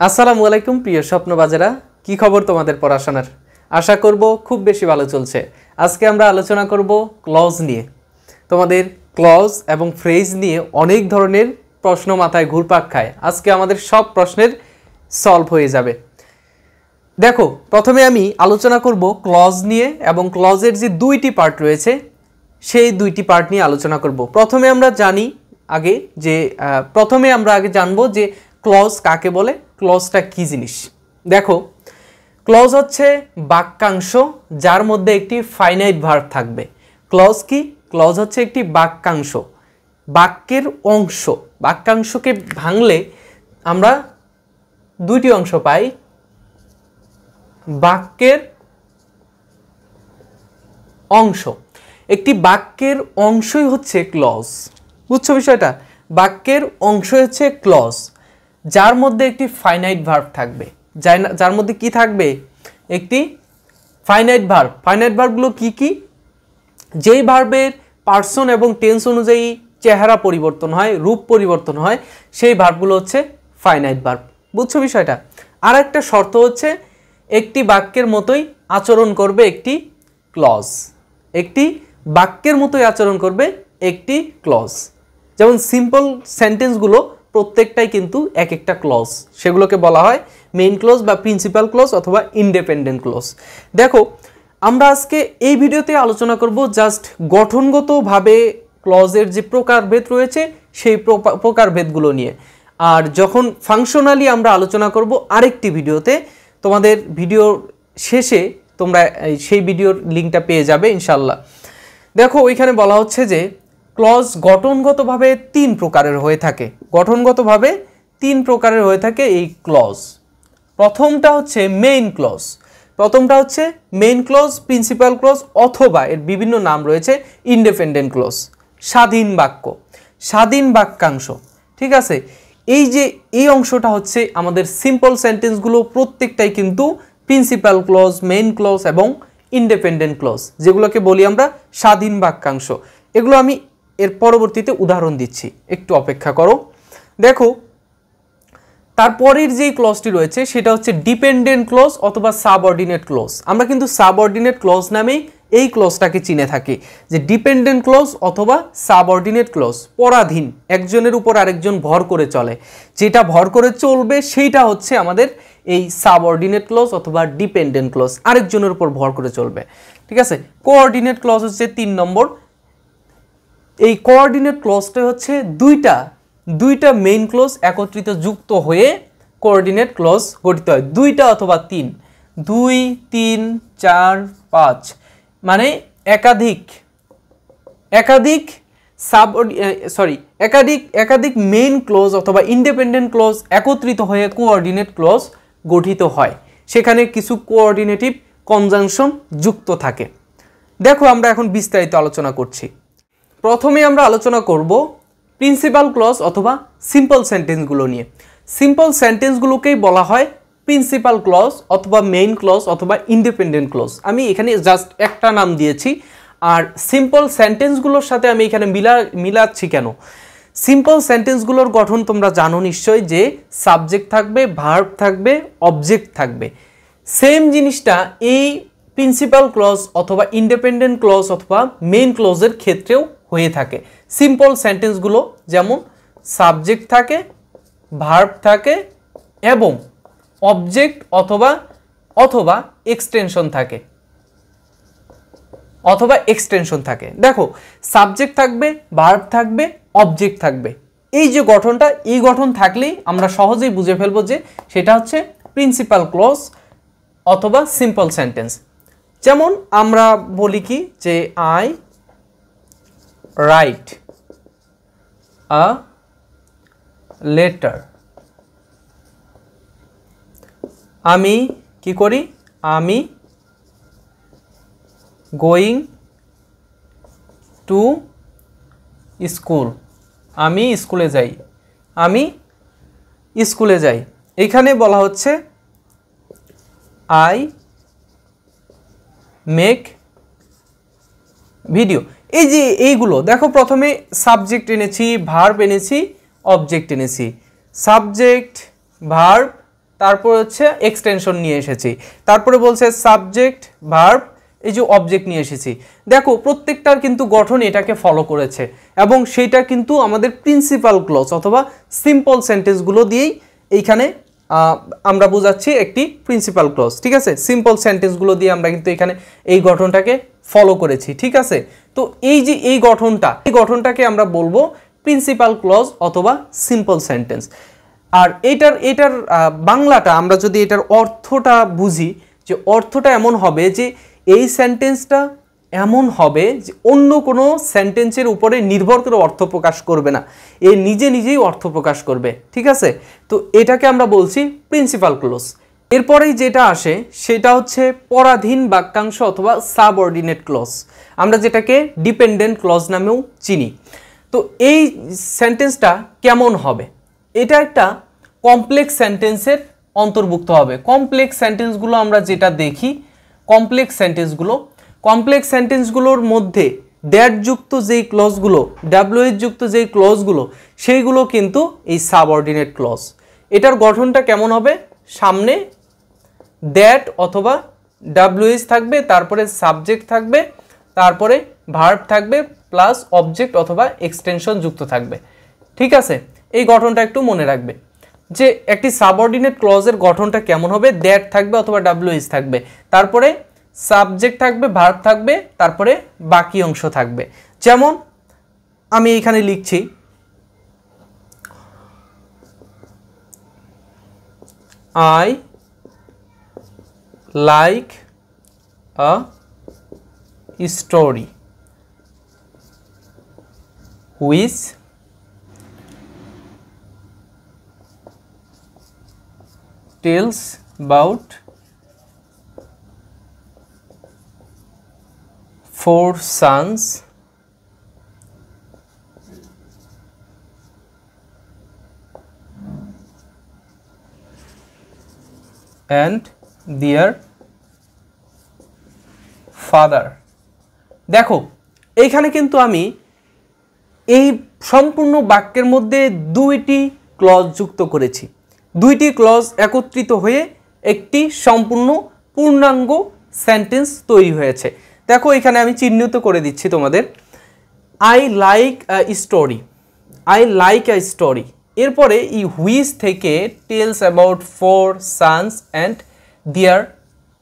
আসসালামু আলাইকুম প্রিয় স্বপ্নবাজারা, কি খবর তোমাদের পড়াশোনার? আশা করব খুব বেশি ভালো চলছে। আজকে আমরা আলোচনা করব ক্লজ নিয়ে। তোমাদের ক্লজ এবং ফ্রেজ নিয়ে অনেক ধরনের প্রশ্ন মাথায় ঘুরপাক খায়। আজকে আমাদের সব প্রশ্নের সলভ হয়ে যাবে। দেখো, প্রথমে আমি আলোচনা করব ক্লজ নিয়ে এবং ক্লজের যে দুইটি পার্ট রয়েছে সেই দুইটি পার্ট নিয়ে আলোচনা করব। প্রথমে আমরা আগে জানবো যে ক্লজ কাকে বলে, ক্লজটা কি জিনিস। দেখো, ক্লজ হচ্ছে বাক্যাংশ যার মধ্যে একটি ফাইনাইট ভার্ব থাকবে। ক্লজ কি? ক্লজ হচ্ছে একটি বাক্যাংশ, বাক্যের অংশ। বাক্যাংশকে ভাঙলে আমরা দুইটি অংশ পাই, বাক্যের অংশ। একটি বাক্যের অংশই হচ্ছে ক্লজ। বুঝছো বিষয়টা? বাক্যের অংশ হচ্ছে ক্লজ, যার মধ্যে একটি ফাইনাইট ভার্ব থাকবে। যার মধ্যে কি থাকবে? একটি ফাইনাইট ভার্ব। ফাইনাইট ভার্বগুলো কি কি? যেই ভার্বের পার্সন এবং টেন্স অনুযায়ী চেহারা পরিবর্তন হয়, রূপ পরিবর্তন হয়, সেই ভার্বগুলো হচ্ছে ফাইনাইট ভার্ব। বুঝছো বিষয়টা? আর একটা শর্ত হচ্ছে একটি বাক্যের মতোই আচরণ করবে একটি ক্লজ। একটি বাক্যের মতোই আচরণ করবে একটি ক্লজ। যেমন সিম্পল সেন্টেন্সগুলো প্রত্যেকটাই কিন্তু এক একটা ক্লজ। সেগুলোকে বলা হয় মেইন ক্লজ বা প্রিন্সিপাল ক্লজ অথবা ইন্ডিপেন্ডেন্ট ক্লজ। দেখো, আমরা আজকে এই ভিডিওতে আলোচনা করব জাস্ট গঠনগতভাবে ক্লজের যে প্রকারভেদ রয়েছে সেই প্রকারভেদগুলো নিয়ে। আর যখন ফাংশনালি আমরা আলোচনা করব আরেকটি ভিডিওতে, তোমাদের ভিডিওর শেষে তোমরা সেই ভিডিওর লিঙ্কটা পেয়ে যাবে ইনশাল্লাহ। দেখো, ওইখানে বলা হচ্ছে যে ক্লজ গঠনগতভাবে তিন প্রকারের হয়ে থাকে। গঠনগতভাবে তিন প্রকারের হয়ে থাকে এই ক্লজ। প্রথমটা হচ্ছে মেইন ক্লজ। প্রিন্সিপাল ক্লজ অথবা এর বিভিন্ন নাম রয়েছে ইন্ডিপেন্ডেন্ট ক্লজ। স্বাধীন বাক্য, স্বাধীন বাক্যাংশ। ঠিক আছে, এই অংশটা হচ্ছে আমাদের সিম্পল সেন্টেন্সগুলো প্রত্যেকটাই কিন্তু প্রিন্সিপাল ক্লজ, মেইন ক্লজ এবং ইন্ডিপেন্ডেন্ট ক্লজ, যেগুলোকে বলি আমরা স্বাধীন বাক্যাংশ। এগুলো আমি এর পরবর্তীতে উদাহরণ দিচ্ছি, একটু অপেক্ষা করো। দেখো, তারপরের যেই ক্লজটি রয়েছে সেটা হচ্ছে ডিপেন্ডেন্ট ক্লজ অথবা সাবঅর্ডিনেট ক্লজ। আমরা কিন্তু সাবঅর্ডিনেট ক্লজ নামেই এই ক্লজটাকে চিনে থাকি, যে ডিপেন্ডেন্ট ক্লজ অথবা সাবঅর্ডিনেট ক্লজ। পরাধীন, একজনের উপর আরেকজন ভর করে চলে, যেটা ভর করে চলবে সেইটা হচ্ছে আমাদের এই সাবঅর্ডিনেট ক্লজ অথবা ডিপেন্ডেন্ট ক্লজ, আরেকজনের উপর ভর করে চলবে। ঠিক আছে, কোঅর্ডিনেট ক্লজ হচ্ছে 3 নম্বর। এই কোঅর্ডিনেট ক্লজটা হচ্ছে দুইটা মেইন ক্লজ একত্রিত যুক্ত হয়ে কোঅর্ডিনেট ক্লজ গঠিত হয়। দুইটা অথবা 3, 2, 3, 4, 5, মানে একাধিক মেইন ক্লজ অথবা ইন্ডিপেন্ডেন্ট ক্লজ একত্রিত হয়ে কোঅর্ডিনেট ক্লজ গঠিত হয়। সেখানে কিছু কোঅর্ডিনেটিভ কনজাংশন যুক্ত থাকে। দেখো, আমরা এখন বিস্তারিত আলোচনা করছি। প্রথমে আমরা আলোচনা করব প্রিন্সিপাল ক্লজ অথবা সিম্পল সেন্টেন্সগুলো নিয়ে। সিম্পল সেন্টেন্সগুলোকেই বলা হয় প্রিন্সিপাল ক্লজ অথবা মেইন ক্লজ অথবা ইন্ডিপেন্ডেন্ট ক্লজ। আমি এখানে জাস্ট একটা নাম দিয়েছি। আর সিম্পল সেন্টেন্সগুলোর সাথে আমি এখানে মিলাচ্ছি কেন? সিম্পল সেন্টেন্সগুলোর গঠন তোমরা জানো নিশ্চয়ই, যে সাবজেক্ট থাকবে, ভার্ব থাকবে, অবজেক্ট থাকবে। সেম জিনিসটা এই প্রিন্সিপাল ক্লজ অথবা ইন্ডিপেন্ডেন্ট ক্লজ অথবা মেইন ক্লজের ক্ষেত্রেও হয়ে থাকে। সিম্পল সেন্টেন্সগুলো যেমন সাবজেক্ট থাকে, ভার্ব থাকে এবং অবজেক্ট অথবা এক্সটেনশন থাকে। দেখো, সাবজেক্ট থাকবে, ভার্ব থাকবে, অবজেক্ট থাকবে। এই যে গঠনটা, এই গঠন থাকলেই আমরা সহজেই বুঝে ফেলবো যে সেটা হচ্ছে প্রিন্সিপাল ক্লজ অথবা সিম্পল সেন্টেন্স। যেমন আমরা বলি কি, যে আই রাইট আ লেটার। আমি কি করি? আমি গোয়িং টু স্কুল। আমি স্কুলে যাই। এখানে বলা হচ্ছে আই মেক ভিডিও। এই যে এইগুলো দেখো, প্রথমে সাবজেক্ট এনেছি, ভার্ব এনেছি, অবজেক্ট এনেছি। সাবজেক্ট, ভার্ব, তারপর হচ্ছে এক্সটেনশন নিয়ে এসেছি, তারপরে বলছে সাবজেক্ট ভার্ব, এই যে অবজেক্ট নিয়ে এসেছি। দেখো প্রত্যেকটার কিন্তু গঠন এটাকে ফলো করেছে এবং সেটা কিন্তু আমাদের প্রিন্সিপাল ক্লজ অথবা সিম্পল সেন্টেন্সগুলো দিয়েই এইখানে আমরা বোঝাচ্ছি একটি প্রিন্সিপাল ক্লজ। ঠিক আছে, সিম্পল সেন্টেন্সগুলো দিয়ে আমরা কিন্তু এখানে এই গঠনটাকে ফলো করেছি। ঠিক আছে, তো এই যে এই গঠনটাকে আমরা বলবো প্রিন্সিপাল ক্লজ অথবা সিম্পল সেন্টেন্স। আর এটার বাংলাটা আমরা যদি এটার অর্থটা বুঝি, যে অর্থটা এমন হবে যে এই সেন্টেন্সটা এমন হবে যে অন্য কোনো সেন্টেন্সের উপরে নির্ভর করে অর্থ প্রকাশ করবে না, এ নিজে নিজেই অর্থ প্রকাশ করবে। ঠিক আছে, তো এটাকে আমরা বলছি প্রিন্সিপাল ক্লজ। এরপরেই যেটা আসে সেটা হচ্ছে পরাধীন বাক্যাংশ অথবা সাবঅর্ডিনেট ক্লজ, আমরা যেটাকে ডিপেন্ডেন্ট ক্লজ নামেও চিনি। তো এই সেন্টেন্সটা কেমন হবে? এটা একটা কমপ্লেক্স সেন্টেন্সের অন্তর্ভুক্ত হবে। কমপ্লেক্স সেন্টেন্সগুলো আমরা যেটা দেখি, কমপ্লেক্স সেন্টেন্সগুলোর মধ্যে দ্যাট যুক্ত যেই ক্লজগুলো, ডাব্লিউএইচ যুক্ত যেই ক্লজগুলো, সেইগুলো কিন্তু এই সাবঅর্ডিনেট ক্লজ। এটার গঠনটা কেমন হবে? সামনে দ্যাট অথবা ডাব্লিউএইচ থাকবে, তারপরে সাবজেক্ট থাকবে, তারপরে ভার্ব থাকবে, প্লাস অবজেক্ট অথবা এক্সটেনশন যুক্ত থাকবে। ঠিক আছে, এই গঠনটা একটু মনে রাখবে যে একটি সাবঅর্ডিনেট ক্লজের গঠনটা কেমন হবে। দ্যাট থাকবে অথবা ডাব্লিউএইচ থাকবে, তারপরে সাবজেক্ট থাকবে, ভার্ব থাকবে, তারপরে বাকি অংশ থাকবে। যেমন আমি এখানে লিখছি I like a story which tells about 4 sons and their father। দেখো এইখানে কিন্তু আমি এই সম্পূর্ণ বাক্যের মধ্যে দুইটি ক্লজ যুক্ত করেছি। দুইটি ক্লজ একত্রিত হয়ে একটি সম্পূর্ণ পূর্ণাঙ্গ সেন্টেন্স তৈরি হয়েছে। দেখো এখানে আমি চিহ্নিত করে দিচ্ছি তোমাদের, আই লাইক আ স্টোরি, এরপরে এই হুইচ থেকে tales about 4 sons and their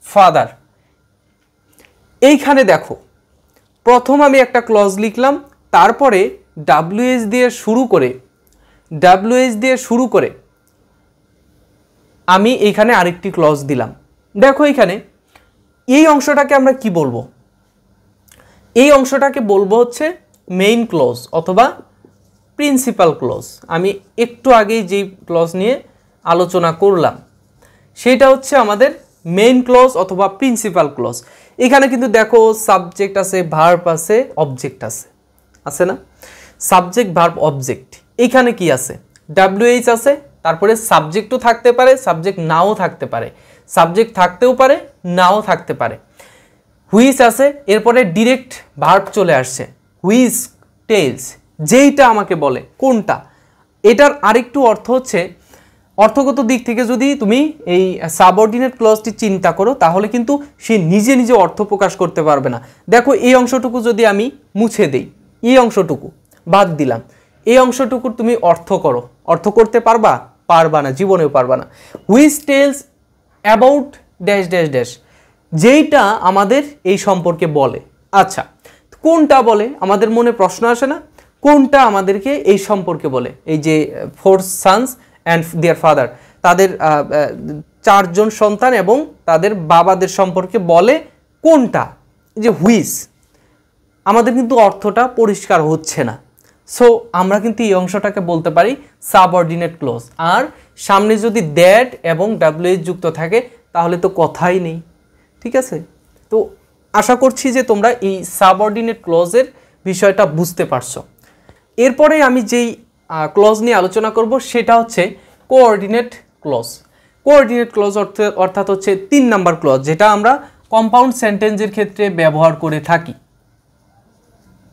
father। এইখানে দেখো প্রথম আমি একটা ক্লজ লিখলাম, তারপরে ডাব্লিউএইচ দিয়ে শুরু করে আমি এখানে আরেকটি ক্লজ দিলাম। দেখো এখানে এই অংশটাকে আমরা কি বলবো? এই অংশটাকে বলবো হচ্ছে মেইন ক্লজ অথবা প্রিন্সিপাল ক্লজ। আমি একটু আগেই যেই ক্লজ নিয়ে আলোচনা করলাম সেটা হচ্ছে আমাদের মেইন ক্লজ অথবা প্রিন্সিপাল ক্লজ। এখানে কিন্তু দেখো সাবজেক্ট আছে, ভার্ব আছে, অবজেক্ট আছে না? Subject verb object. এখানে কি আছে? ডাব্লিউএইচ আছে, তারপরে সাবজেক্টও থাকতে পারে, সাবজেক্ট নাও থাকতে পারে, সাবজেক্ট থাকতেও পারে, নাও থাকতে পারে। হুইচ আছে, এরপরে ডিরেক্ট ভার্ব চলে আসছে, হুইচ টেলস, যেইটা আমাকে বলে, কোনটা। এটার আরেকটু অর্থ হচ্ছে, অর্থগত দিক থেকে যদি তুমি এই সাবঅর্ডিনেট ক্লজটি চিন্তা করো তাহলে কিন্তু সে নিজে নিজে অর্থ প্রকাশ করতে পারবে না। দেখো এই অংশটুকু যদি আমি মুছে দেই, এই অংশটুকু বাদ দিলাম, এই অংশটুকুর তুমি অর্থ করতে পারবা না, জীবনেও পারবা না। Which tells about dash dash dash, যেইটা আমাদের এই সম্পর্কে বলে। আচ্ছা, কোনটা বলে? আমাদের মনে প্রশ্ন আসে না, কোনটা আমাদেরকে এই সম্পর্কে বলে? এই যে 4 sons and their father, তাদের 4 জন সন্তান এবং তাদের বাবাদের সম্পর্কে বলে কোনটা? যে হুইচ, আমাদের কিন্তু অর্থটা পরিষ্কার হচ্ছে না। সো আমরা কিন্তু এই অংশটাকে বলতে পারি সাবঅর্ডিনেট ক্লজ। আর সামনে যদি দ্যাট এবং ডাব্লিউএইচ যুক্ত থাকে তাহলে তো কথাই নেই। ঠিক আছে, তো আশা করছি যে তোমরা এই সাবঅর্ডিনেট ক্লজের বিষয়টা বুঝতে পারছো। এরপরে আমি যেই ক্লজ নিয়ে আলোচনা করব সেটা হচ্ছে কোঅর্ডিনেট ক্লজ। কোঅর্ডিনেট ক্লজ অর্থাৎ হচ্ছে 3 নাম্বার ক্লজ, যেটা আমরা কম্পাউন্ড সেন্টেন্সের ক্ষেত্রে ব্যবহার করে থাকি।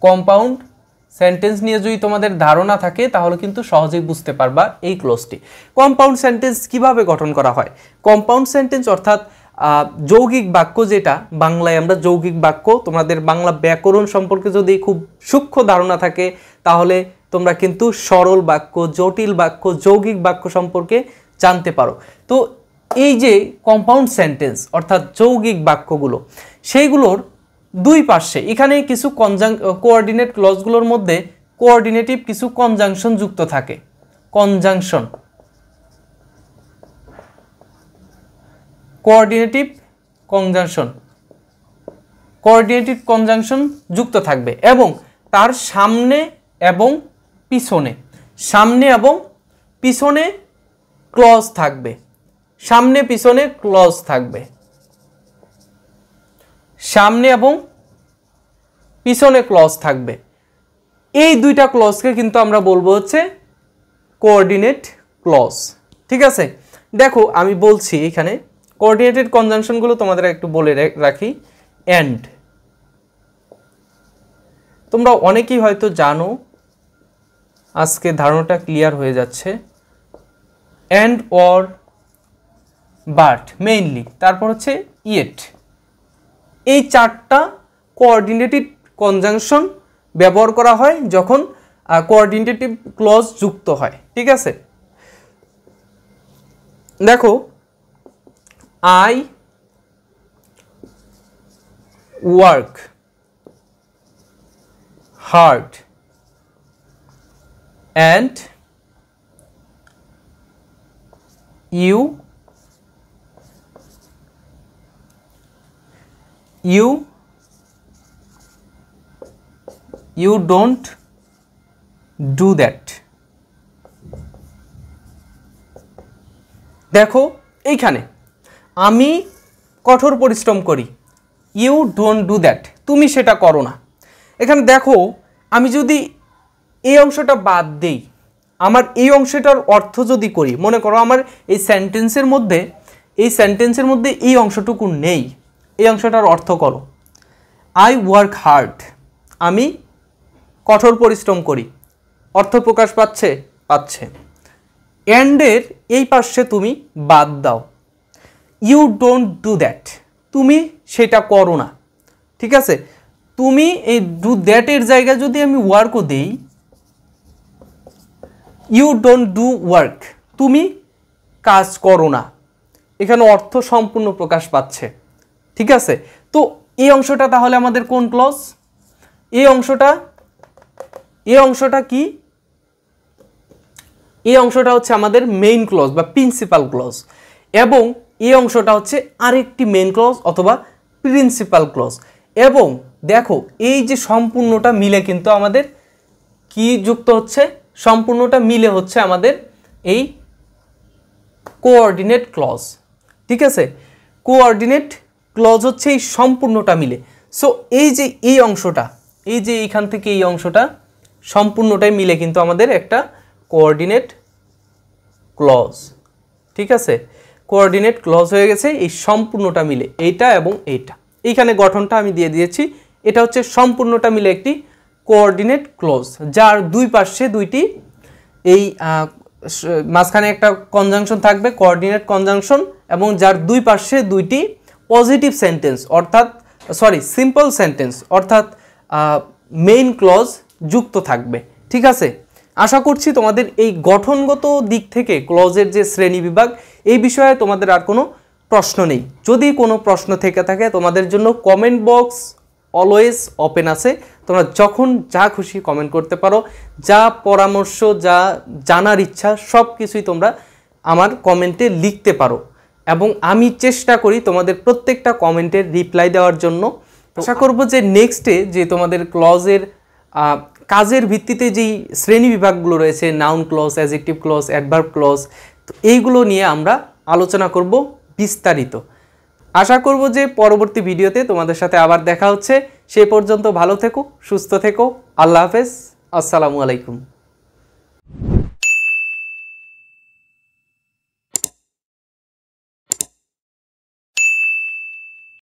কম্পাউন্ড সেন্টেন্স নিয়ে যদি তোমাদের ধারণা থাকে তাহলে কিন্তু সহজেই বুঝতে পারবা এই ক্লজটি। কম্পাউন্ড সেন্টেন্স কিভাবে গঠন করা হয়? কম্পাউন্ড সেন্টেন্স অর্থাৎ যৌগিক বাক্য, যেটা বাংলায় আমরা যৌগিক বাক্য, তোমাদের বাংলা ব্যাকরণ সম্পর্কে যদি খুব সূক্ষ্ম ধারণা থাকে তাহলে তোমরা কিন্তু সরল বাক্য, জটিল বাক্য, যৌগিক বাক্য সম্পর্কে জানতে পারো। তো এই যে কম্পাউন্ড সেন্টেন্স অর্থাৎ যৌগিক বাক্যগুলো, সেইগুলোর দুই পাশে এখানে কিছু কোঅর্ডিনেট ক্লজগুলোর মধ্যে কোঅর্ডিনেটিভ কিছু কনজাংশন যুক্ত থাকে। কনজাংশন, কোঅর্ডিনেটিভ কনজাংশন যুক্ত থাকবে এবং তার সামনে এবং পিছনে ক্লজ থাকবে। সামনে পিছনে ক্লজ থাকবে, সামনে এবং পিছনে ক্লজ থাকবে। এই দুইটা ক্লজকে কিন্তু আমরা বলবো হচ্ছে কোঅর্ডিনেট ক্লজ। ঠিক আছে, দেখো আমি বলছি এখানে কোঅর্ডিনেটেড কনজাংশনগুলো তোমাদের একটু বলে রাখি। এন্ড, তোমরা অনেকেই হয়তো জানো, আজকে ধারণাটা ক্লিয়ার হয়ে যাচ্ছে। এন্ড, অর, বাট মেইনলি, তারপর হচ্ছে ইয়েট। এই চারটা কোঅর্ডিনেটিভ কনজাংশন ব্যবহার করা হয় যখন কোঅর্ডিনেটিভ ক্লজ যুক্ত হয়। ঠিক আছে, দেখো I work hard and you don't do that। দেখো এইখানে আমি কঠোর পরিশ্রম করি, ইউ ডোন্ট ডু দ্যাট, তুমি সেটা করো না। এখানে দেখো আমি যদি এই অংশটা বাদ দেই, আমার এই অংশটার অর্থ যদি করি, মনে করো আমার এই সেন্টেন্সের মধ্যে এই অংশটুকু নেই, এই অংশটার অর্থ করো। আই ওয়ার্ক হার্ড, আমি কঠোর পরিশ্রম করি, অর্থ প্রকাশ পাচ্ছে। এন্ডের এই পাশে তুমি বাদ দাও, ইউ ডোন্ট ডু দ্যাট, তুমি সেটা করো না। ঠিক আছে, তুমি এই ডু দ্যাটের জায়গায় যদি আমি ওয়ার্কও দেই, ইউ ডোন্ট ডু ওয়ার্ক, তুমি কাজ করো না, এখানে অর্থ সম্পূর্ণ প্রকাশ পাচ্ছে। ঠিক আছে, তো এই অংশটা তাহলে আমাদের কোন ক্লজ? এই অংশটা কি? এই অংশটা হচ্ছে আমাদের মেইন ক্লজ বা প্রিন্সিপাল ক্লজ, এবং এই অংশটা হচ্ছে আরেকটি মেইন ক্লজ অথবা প্রিন্সিপাল ক্লজ। এবং দেখো এই যে সম্পূর্ণটা মিলে কিন্তু আমাদের কি যুক্ত হচ্ছে? সম্পূর্ণটা মিলে হচ্ছে আমাদের এই কোঅর্ডিনেট ক্লজ। ঠিক আছে, কোঅর্ডিনেট ক্লজ হচ্ছে এই সম্পূর্ণটা মিলে। সো এই যে এই অংশটা, এই যে এইখান থেকে এই অংশটা সম্পূর্ণটাই মিলে কিন্তু আমাদের একটা কোঅর্ডিনেট ক্লজ। ঠিক আছে, কোঅর্ডিনেট ক্লজ হয়ে গেছে এই সম্পূর্ণটা মিলে, এইটা এবং এইটা। এইখানে গঠনটা আমি দিয়ে দিয়েছি, এটা হচ্ছে সম্পূর্ণটা মিলে একটি কোঅর্ডিনেট ক্লজ, যার দুই পাশে দুইটি এই মাঝখানে একটা কনজাংশন থাকবে, কোঅর্ডিনেট কনজাংশন, এবং যার দুই পাশে দুইটি পজিটিভ সেন্টেন্স অর্থাৎ সিম্পল সেন্টেন্স অর্থাৎ মেইন ক্লজ যুক্ত থাকবে। ঠিক আছে, আশা করছি তোমাদের এই গঠনগত দিক থেকে ক্লজের যে শ্রেণী বিভাগ, এই বিষয়ে তোমাদের আর কোনো প্রশ্ন নেই। যদি কোনো প্রশ্ন থেকে থাকে তোমাদের জন্য কমেন্ট বক্স অলওয়েজ ওপেন আছে, তোমরা যখন যা খুশি কমেন্ট করতে পারো, যা পরামর্শ, যা জানার ইচ্ছা সব কিছুই তোমরা আমার কমেন্টে লিখতে পারো, এবং আমি চেষ্টা করি তোমাদের প্রত্যেকটা কমেন্টের রিপ্লাই দেওয়ার জন্য। আশা করব যে নেক্সটে যে তোমাদের ক্লজের কাজের ভিত্তিতে যেই শ্রেণী বিভাগগুলো রয়েছে, noun clause, adjective clause, adverb clause, তো এইগুলো নিয়ে আমরা আলোচনা করব বিস্তারিত। আশা করব যে পরবর্তী ভিডিওতে তোমাদের সাথে আবার দেখা হচ্ছে। সে পর্যন্ত ভালো থেকো, সুস্থ থেকো, আল্লাহ হাফেজ, আসসালামু আলাইকুম।